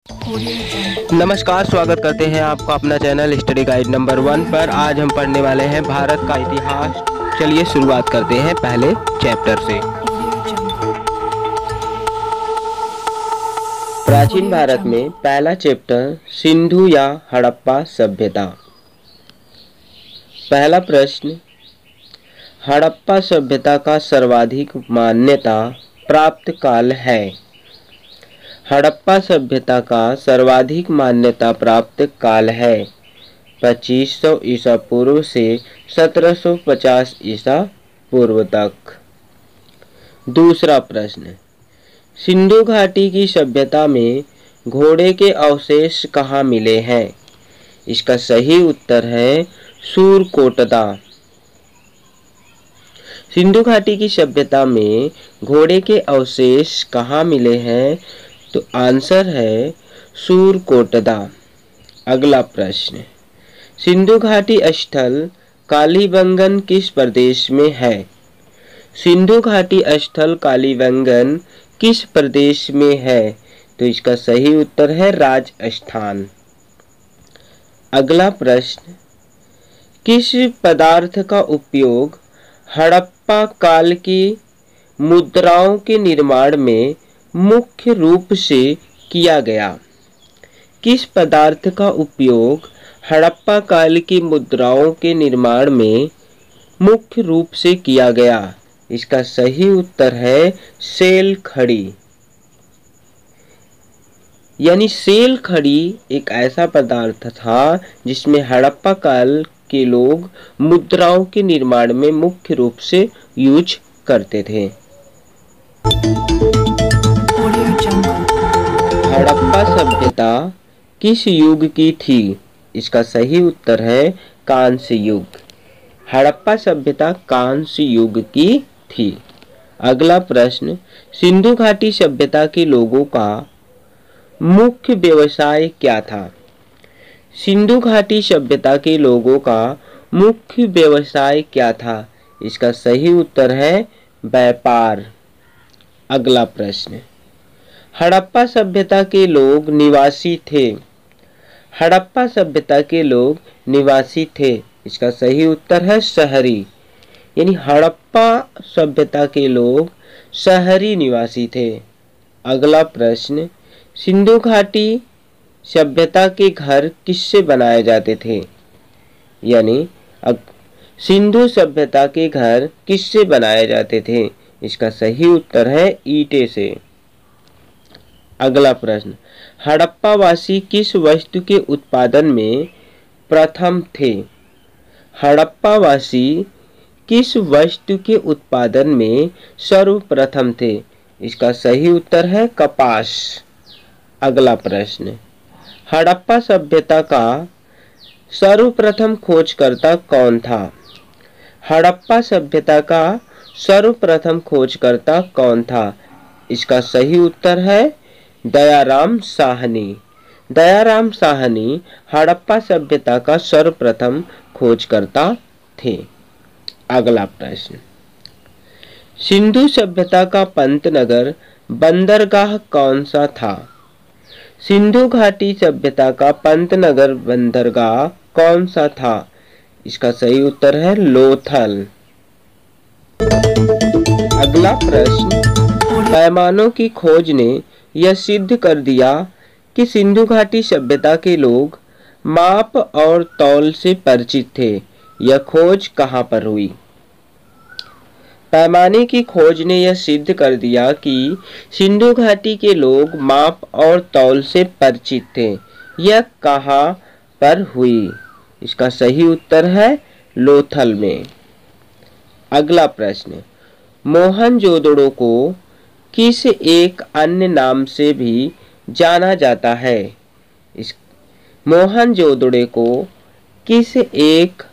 नमस्कार, स्वागत करते हैं आपका अपना चैनल स्टडी गाइड नंबर 1 पर। आज हम पढ़ने वाले हैं भारत का इतिहास। चलिए शुरुआत करते हैं पहले चैप्टर से। प्राचीन भारत में पहला चैप्टर सिंधु या हड़प्पा सभ्यता। पहला प्रश्न, हड़प्पा सभ्यता का सर्वाधिक मान्यता प्राप्त काल है। हड़प्पा सभ्यता का सर्वाधिक मान्यता प्राप्त काल है 2500 ईसा पूर्व से 1750 ईसा पूर्व तक। दूसरा प्रश्न, सिंधु घाटी की सभ्यता में घोड़े के अवशेष कहाँ मिले हैं। इसका सही उत्तर है सूरकोटदा। सिंधु घाटी की सभ्यता में घोड़े के अवशेष कहाँ मिले हैं, तो आंसर है सूरकोटदा। अगला प्रश्न, सिंधु घाटी स्थल कालीबंगन किस प्रदेश में है। सिंधु घाटी स्थल कालीबंगन किस प्रदेश में है, तो इसका सही उत्तर है राजस्थान। अगला प्रश्न, किस पदार्थ का उपयोग हड़प्पा काल की मुद्राओं के निर्माण में मुख्य रूप से किया गया। किस पदार्थ का उपयोग हड़प्पा काल की मुद्राओं के निर्माण में मुख्य रूप से किया गया। इसका सही उत्तर है सेल खड़ी। यानी सेल खड़ी एक ऐसा पदार्थ था जिसमें हड़प्पा काल के लोग मुद्राओं के निर्माण में मुख्य रूप से यूज करते थे। हड़प्पा सभ्यता किस युग की थी। इसका सही उत्तर है कांस्य युग। हड़प्पा सभ्यता कांस्य युग की थी। अगला प्रश्न, सिंधु घाटी सभ्यता के लोगों का मुख्य व्यवसाय क्या था। सिंधु घाटी सभ्यता के लोगों का मुख्य व्यवसाय क्या था। इसका सही उत्तर है व्यापार। अगला प्रश्न, हड़प्पा सभ्यता के लोग निवासी थे। हड़प्पा सभ्यता के लोग निवासी थे। इसका सही उत्तर है शहरी। यानी हड़प्पा सभ्यता के लोग शहरी निवासी थे। अगला प्रश्न, सिंधु घाटी सभ्यता के घर किससे बनाए जाते थे। यानी सिंधु सभ्यता के घर किससे बनाए जाते थे। इसका सही उत्तर है ईंटे से। अगला प्रश्न, हड़प्पा वासी किस वस्तु के उत्पादन में प्रथम थे। हड़प्पा वासी किस वस्तु के उत्पादन में सर्वप्रथम थे। इसका सही उत्तर है कपास। अगला प्रश्न, हड़प्पा सभ्यता का सर्वप्रथम खोजकर्ता कौन था। हड़प्पा सभ्यता का सर्वप्रथम खोजकर्ता कौन था। इसका सही उत्तर है दयाराम साहनी। दयाराम साहनी हड़प्पा सभ्यता का सर्वप्रथम खोजकर्ता थे। अगला प्रश्न, सिंधु सभ्यता का पंतनगर बंदरगाह कौन सा था। सिंधु घाटी सभ्यता का पंतनगर बंदरगाह कौन सा था। इसका सही उत्तर है लोथल। अगला प्रश्न, पैमानों की खोज ने यह सिद्ध कर दिया कि सिंधु घाटी सभ्यता के लोग माप और तौल से परिचित थे। यह खोज कहाँ पर हुई। पैमाने की खोज ने यह सिद्ध कर दिया कि सिंधु घाटी के लोग माप और तौल से परिचित थे। यह कहाँ पर हुई। इसका सही उत्तर है लोथल में। अगला प्रश्न, मोहनजोदड़ो को किस एक अन्य नाम से भी जाना जाता है। इस मोहनजोदड़ो को किस एक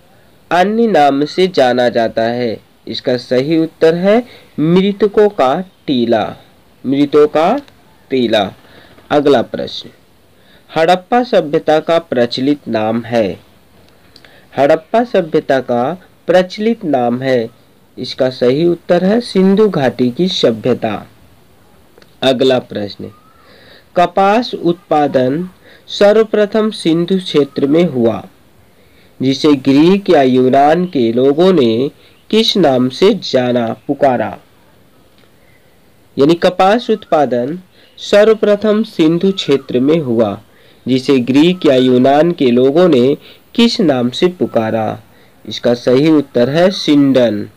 अन्य नाम से जाना जाता है। इसका सही उत्तर है मृतकों का टीला। मृतों का टीला। अगला प्रश्न, हड़प्पा सभ्यता का प्रचलित नाम है। हड़प्पा सभ्यता का प्रचलित नाम है। इसका सही उत्तर है सिंधु घाटी की सभ्यता। अगला प्रश्न, कपास उत्पादन सर्वप्रथम सिंधु क्षेत्र में हुआ, जिसे ग्रीक या यूनान के लोगों ने किस नाम से जाना पुकारा? यानी कपास उत्पादन सर्वप्रथम सिंधु क्षेत्र में हुआ, जिसे ग्रीक या यूनान के लोगों ने किस नाम से पुकारा? इसका सही उत्तर है सिंडन।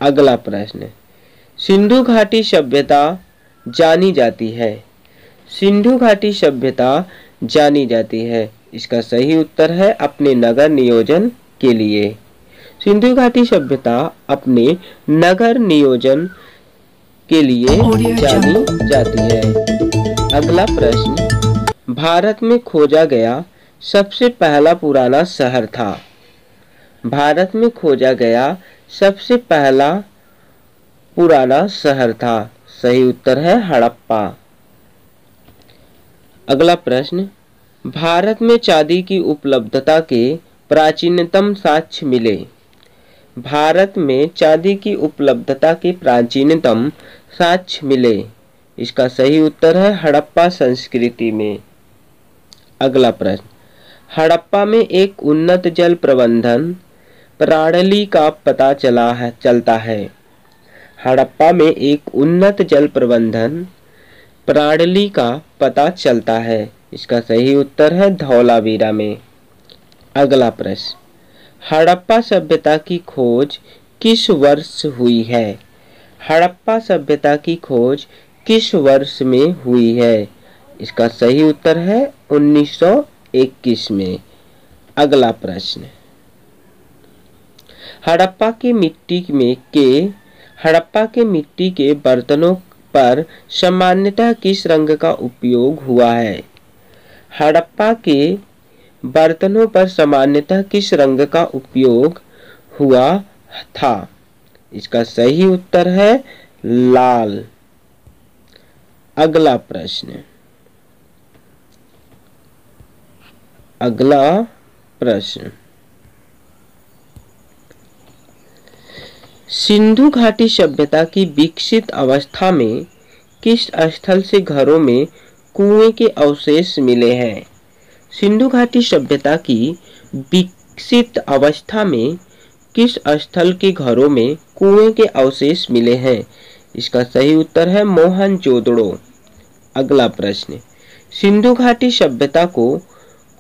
अगला प्रश्न, सिंधु घाटी सभ्यता जानी जाती है। सिंधु घाटी सभ्यता जानी जाती है, इसका सही उत्तर है अपने नगर नियोजन के लिए। सिंधु घाटी सभ्यता अपने नगर नियोजन के लिए जानी जाती है। अगला प्रश्न, भारत में खोजा गया सबसे पहला पुराना शहर था। भारत में खोजा गया सबसे पहला पुराना शहर था, सही उत्तर है हड़प्पा। अगला प्रश्न, भारत में चांदी की उपलब्धता के प्राचीनतम साक्ष्य मिले। भारत में चांदी की उपलब्धता के प्राचीनतम साक्ष्य मिले, इसका सही उत्तर है हड़प्पा संस्कृति में। अगला प्रश्न, हड़प्पा में एक उन्नत जल प्रबंधन प्रणाली का पता चलता है। हड़प्पा में एक उन्नत जल प्रबंधन प्रणाली का पता चलता है, इसका सही उत्तर है धौलावीरा में। अगला प्रश्न, हड़प्पा सभ्यता की खोज किस वर्ष हुई है? हड़प्पा सभ्यता की खोज किस वर्ष में हुई है? इसका सही उत्तर है 1921 में। अगला प्रश्न, हड़प्पा के मिट्टी के बर्तनों पर सामान्यतः किस रंग का उपयोग हुआ है? हड़प्पा के बर्तनों पर सामान्यतः किस रंग का उपयोग हुआ था? इसका सही उत्तर है लाल। अगला प्रश्न, सिंधु घाटी सभ्यता की विकसित अवस्था में किस स्थल से घरों में कुएं के अवशेष मिले हैं? सिंधु घाटी सभ्यता की विकसित अवस्था में किस स्थल के घरों में कुएं के अवशेष मिले हैं? इसका सही उत्तर है मोहनजोदड़ो। अगला प्रश्न, सिंधु घाटी सभ्यता को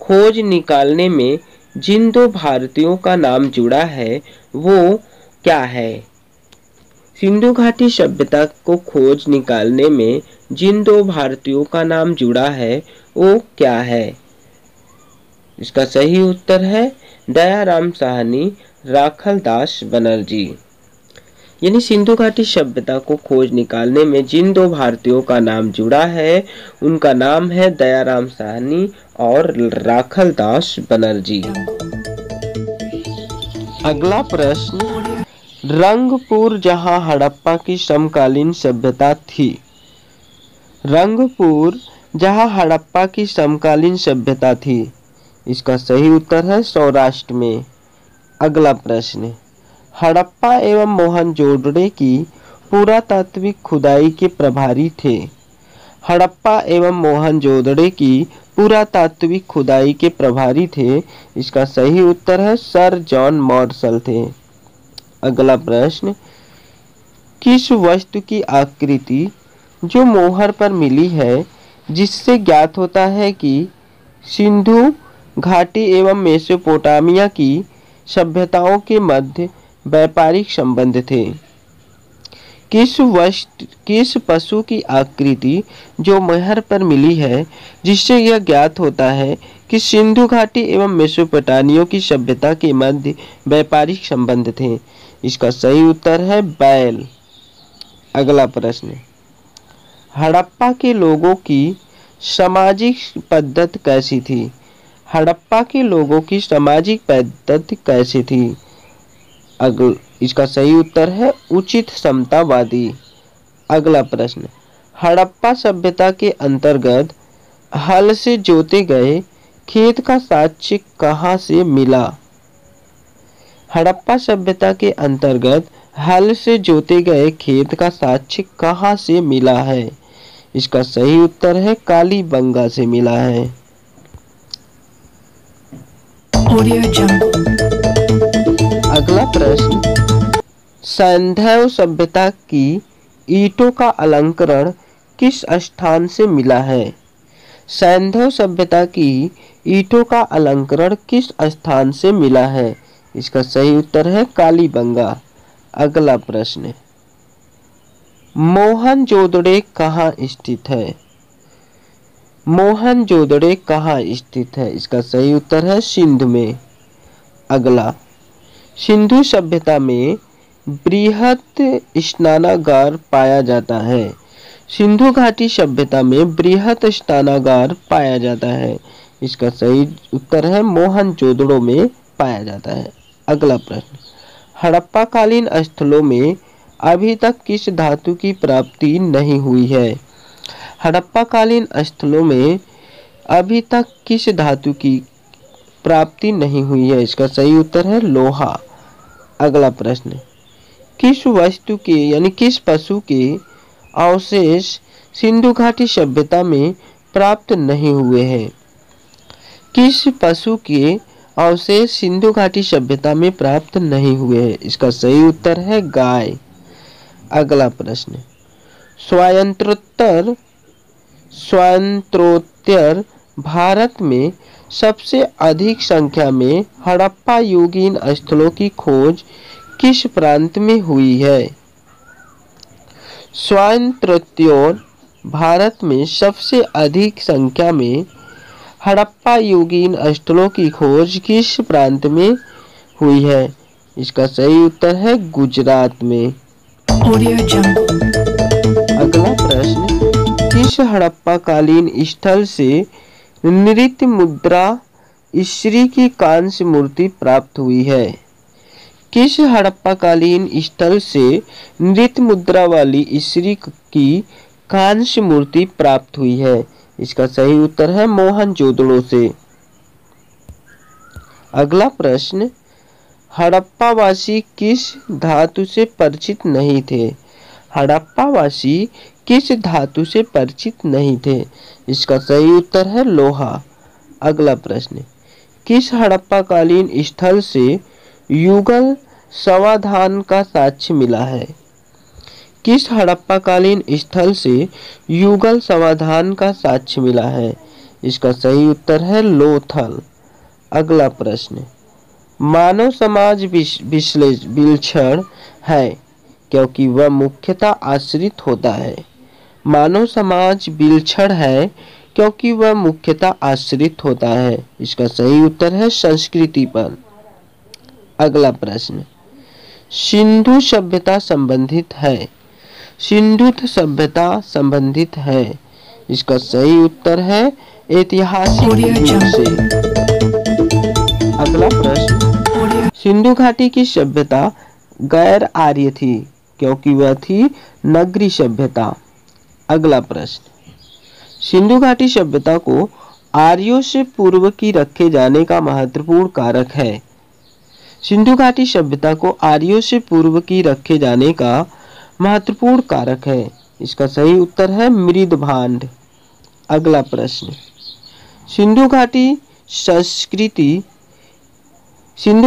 खोज निकालने में जिन दो भारतीयों का नाम जुड़ा है वो क्या है? सिंधु घाटी सभ्यता को खोज निकालने में जिन दो भारतीयों का नाम जुड़ा है वो क्या है? इसका सही उत्तर है दयाराम साहनी, राखलदास बनर्जी। यानी सिंधु घाटी सभ्यता को खोज निकालने में जिन दो भारतीयों का नाम जुड़ा है उनका नाम है दयाराम साहनी और राखलदास बनर्जी। अगला प्रश्न, रंगपुर जहां हड़प्पा की समकालीन सभ्यता थी। रंगपुर जहां हड़प्पा की समकालीन सभ्यता थी, इसका सही उत्तर है सौराष्ट्र में। अगला प्रश्न, हड़प्पा एवं मोहनजोदड़ो की पुरातात्विक खुदाई के प्रभारी थे। हड़प्पा एवं मोहनजोदड़ो की पुरातात्विक खुदाई के प्रभारी थे, इसका सही उत्तर है सर जॉन मार्शल थे। अगला प्रश्न, किस वस्तु की आकृति जो मोहर पर मिली है जिससे ज्ञात होता है कि सिंधु घाटी एवं मेसोपोटामिया की सभ्यताओं के मध्य व्यापारिक संबंध थे? किस पशु की आकृति जो मोहर पर मिली है जिससे यह ज्ञात होता है कि सिंधु घाटी एवं मेसोपोटामिया की सभ्यता के मध्य व्यापारिक संबंध थे? इसका सही उत्तर है बैल। अगला प्रश्न, हड़प्पा के लोगों की सामाजिक पद्धति कैसी थी? हड़प्पा के लोगों की सामाजिक पद्धति कैसी थी? इसका सही उत्तर है उचित समतावादी। अगला प्रश्न, हड़प्पा सभ्यता के अंतर्गत हल से जोते गए खेत का साक्ष्य कहाँ से मिला? हड़प्पा सभ्यता के अंतर्गत हल से जोते गए खेत का साक्ष्य कहाँ से मिला है? इसका सही उत्तर है कालीबंगा से मिला है। अगला प्रश्न, सैंधव सभ्यता की ईंटों का अलंकरण किस स्थान से मिला है? सैंधव सभ्यता की ईंटों का अलंकरण किस स्थान से मिला है? इसका सही उत्तर है कालीबंगा। अगला प्रश्न, मोहनजोदड़ो कहाँ स्थित है? मोहनजोदड़ो कहाँ स्थित है? इसका सही उत्तर है सिंध में। अगला, सिंधु सभ्यता में बृहत स्नानागार पाया जाता है। सिंधु घाटी सभ्यता में बृहत स्नानागार पाया जाता है। इसका सही उत्तर है मोहनजोदड़ो में पाया जाता है। अगला प्रश्न, हड़प्पा कालीन स्थलों में अभी तक किस धातु की प्राप्ति नहीं हुई है? हड़प्पा कालीन स्थलों में अभी तक किस धातु की प्राप्ति नहीं हुई है? इसका सही उत्तर है लोहा। अगला प्रश्न, किस वस्तु के यानी किस पशु के अवशेष सिंधु घाटी सभ्यता में प्राप्त नहीं हुए हैं? किस पशु के अवशेष सिंधु घाटी सभ्यता में प्राप्त नहीं हुए हैं? इसका सही उत्तर है गाय। अगला प्रश्न, स्वातंत्रोत्तर भारत में सबसे अधिक संख्या में हड़प्पा युगीन स्थलों की खोज किस प्रांत में हुई है? स्वातंत्रोत्तर भारत में सबसे अधिक संख्या में हड़प्पा युगीन स्थलों की खोज किस प्रांत में हुई है? इसका सही उत्तर है गुजरात में। अगला प्रश्न, किस हड़प्पा कालीन स्थल से नृत्य मुद्रा स्त्री की कांस्य मूर्ति प्राप्त हुई है? किस हड़प्पा कालीन स्थल से नृत्य मुद्रा वाली स्त्री की कांस्य मूर्ति प्राप्त हुई है? इसका सही उत्तर है मोहनजोदड़ो से। अगला प्रश्न, हड़प्पावासी किस धातु से परिचित नहीं थे? हड़प्पावासी किस धातु से परिचित नहीं थे? इसका सही उत्तर है लोहा। अगला प्रश्न, किस हड़प्पा कालीन स्थल से युगल समाधान का साक्ष्य मिला है? किस हड़प्पा कालीन स्थल से युगल समाधान का साक्ष्य मिला है? इसका सही उत्तर है लोथल। अगला प्रश्न, मानव समाज विलक्षण है क्योंकि वह मुख्यतः आश्रित होता है। मानव समाज विलक्षण है क्योंकि वह मुख्यतः आश्रित होता है। इसका सही उत्तर है संस्कृति पर। अगला प्रश्न, सिंधु सभ्यता संबंधित है। सिंधु सभ्यता संबंधित है। इसका सही उत्तर है ऐतिहासिक रूप से। अगला प्रश्न, सिंधु घाटी की सभ्यता गैर आर्य थी क्योंकि वह थी नगरी सभ्यता। अगला प्रश्न, सिंधु घाटी सभ्यता को आर्यों से पूर्व की रखे जाने का महत्वपूर्ण कारक है। सिंधु घाटी सभ्यता को आर्यों से पूर्व की रखे जाने का महत्वपूर्ण कारक है। इसका सही उत्तर है मृदभांड। अगला प्रश्न, सिंधु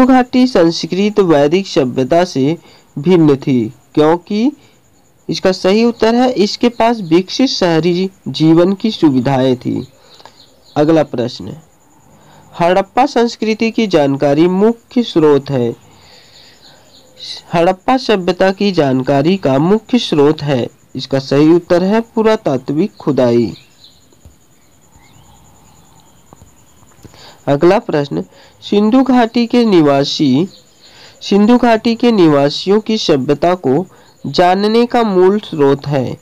घाटी संस्कृत वैदिक सभ्यता से भिन्न थी क्योंकि इसका सही उत्तर है इसके पास विकसित शहरी जीवन की सुविधाएं थी। अगला प्रश्न, हड़प्पा संस्कृति की जानकारी मुख्य स्रोत है। हड़प्पा सभ्यता की जानकारी का मुख्य स्रोत है। इसका सही उत्तर है पुरातात्विक खुदाई। अगला प्रश्न, सिंधु घाटी के निवासियों की सभ्यता को जानने का मूल स्रोत है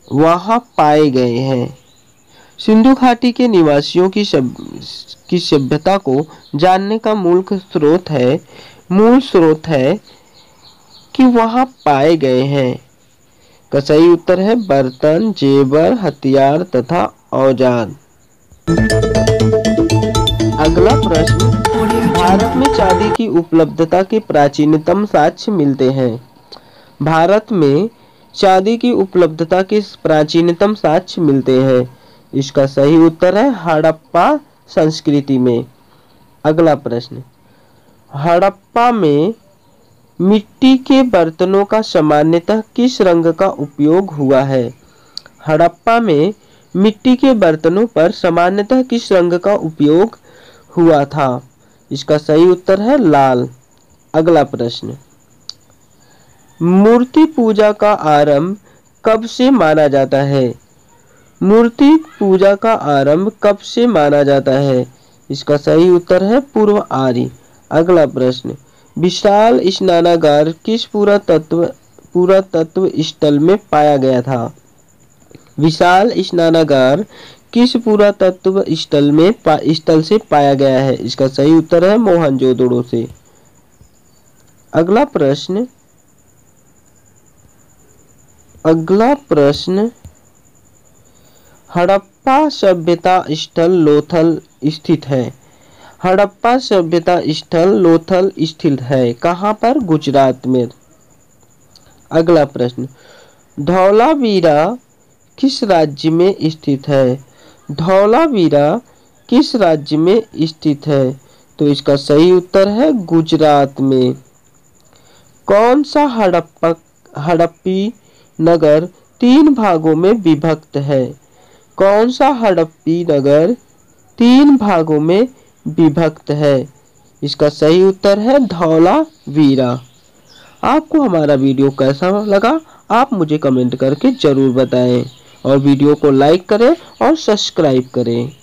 वहां पाए गए हैं। सिंधु घाटी के निवासियों की सभ्यता को जानने का मूल स्रोत है कि वहां पाए गए हैं। का सही उत्तर है बर्तन, जेवर, हथियार तथा औजार। अगला प्रश्न, भारत में चांदी की उपलब्धता के प्राचीनतम साक्ष्य मिलते हैं। भारत में चांदी की उपलब्धता के प्राचीनतम साक्ष्य मिलते हैं? इसका सही उत्तर है हड़प्पा संस्कृति में। अगला प्रश्न, हड़प्पा में मिट्टी के बर्तनों का सामान्यतः किस रंग का उपयोग हुआ है? हड़प्पा में मिट्टी के बर्तनों पर सामान्यतः किस रंग का उपयोग हुआ था? इसका सही उत्तर है लाल। अगला प्रश्न, मूर्ति पूजा का आरंभ कब से माना जाता है? मूर्ति पूजा का आरंभ कब से माना जाता है? इसका सही उत्तर है पूर्व आर्य। अगला प्रश्न, विशाल स्नानागार किस पुरातत्व स्थल में पाया गया था? विशाल स्नानागार किस पुरातत्व स्थल से पाया गया है? इसका सही उत्तर है मोहनजोदड़ो से। अगला प्रश्न, हड़प्पा सभ्यता स्थल लोथल स्थित है। हड़प्पा सभ्यता स्थल लोथल स्थित है कहाँ पर? गुजरात में। अगला प्रश्न, धौलावीरा किस राज्य में स्थित है? धौलावीरा किस राज्य में स्थित है? तो इसका सही उत्तर है गुजरात में। कौन सा हड़प्पी नगर 3 भागों में विभक्त है? कौन सा हड़प्पी नगर 3 भागों में विभक्त है? इसका सही उत्तर है धौलावीरा। आपको हमारा वीडियो कैसा लगा आप मुझे कमेंट करके जरूर बताएं और वीडियो को लाइक करें और सब्सक्राइब करें।